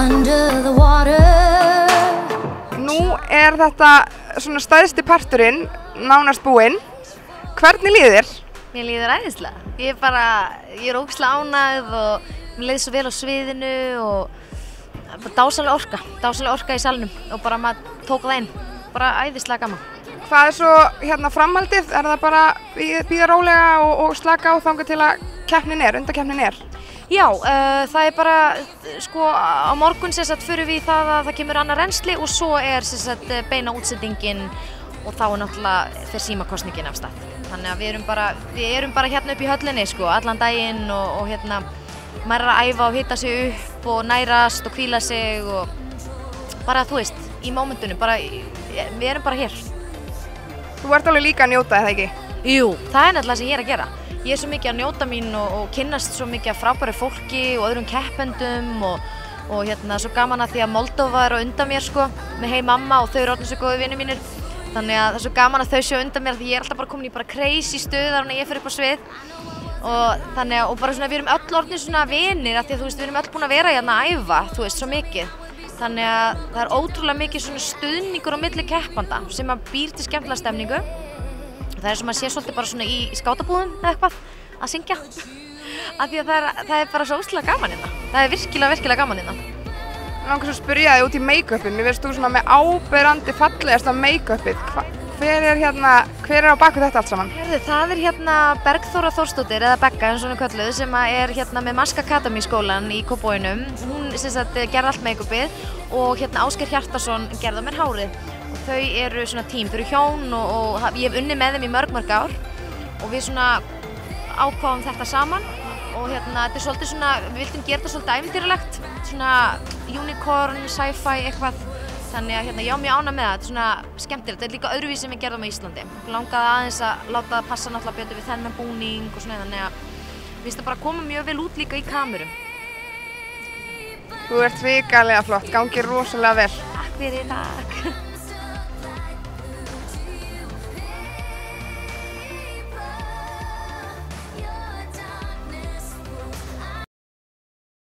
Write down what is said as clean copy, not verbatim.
under the water. Nú þetta svona stærsti parturinn nánast búinn. Hvernig líður þér? Mér líður æðislega. Ég er ógeðslega ánægð og mér leið svo vel á sviðinu og dásamleg orka í salnum og bara maður tók það inn. Bara æðislega gaman. Hvað svo framhaldið? Það bara bíða rólega og slaka á þangað til að undankeppnin er? Já, það bara, sko, á morgun förum við í það að það kemur annað rennsli og svo beina útsendingin og þá náttúrulega fer símakosningin af stað. Þannig að við erum bara hérna upp í höllinni, sko, allan daginn og maður að æfa og hita sig upp og nærast og hvíla sig og bara, þú veist, í mómentunum, við erum bara hér. Þú ert alveg líka að njóta, eða ekki? Jú, það er náttúrulega sem ég er að gera. Ég er svo mikið að njóta mín og kynnast svo mikið af frábæru fólki og öðrum keppendum og svo gaman að því að Moldóva er á undan mér, sko, með Hey Mamma og þau eru orðin svo góði vinir mínir. Þannig að það er svo gaman að þau séu undan mér því ég er alltaf bara komin í crazy stuðar og ég fer upp á svið. Og bara svona við erum öll orðin svona vinir af því að þú veist við erum öll búin að vera hérna að æfa, þú veist, svo mikið. Þannig að það er ótrúlega mikið svona stuðningur á milli keppanda sem að býr til skemmtilega stemningu. Það er sem að sé svolítið bara svona í skátabúðum eða eitthvað að syngja. Af því að það er bara svo ótrúlega gaman hérna. Það er virkilega gaman hérna. Ég langar svo að spyrja þig út í make-upið. Mér veist þú svona með áberandi fallegasta make-upið. Hver er á baku þetta allt saman? Það er Bergþóra Þórsdóttir eða Begga eins og hún er kölluð sem er með Mask Academy skólan í Kópavoginum. Hún gerði allt make-upið og Ásgeir Hjartarson gerði á mér hárið. Og þau eru svona tím, þau eru hjón og ég hef unnið með þeim í mörg ár og við svona ákváðum þetta saman og þetta er svolítið svona, við vildum gera þetta svolítið ævintýralegt, svona unicorn, sci-fi eitthvað. Þannig að ég á mjög ánægð með það, þetta er svona skemmtilegt, þetta er líka öðruvísi sem við gerðum á Íslandi. Við langaði aðeins að láta það passa náttúrulega betur við þennan búning og svona, þannig að við finnst það bara koma mjög vel út líka í kamerum. Þú ert hrikalega flott, gangi rosalega vel. Takk fyrir, takk.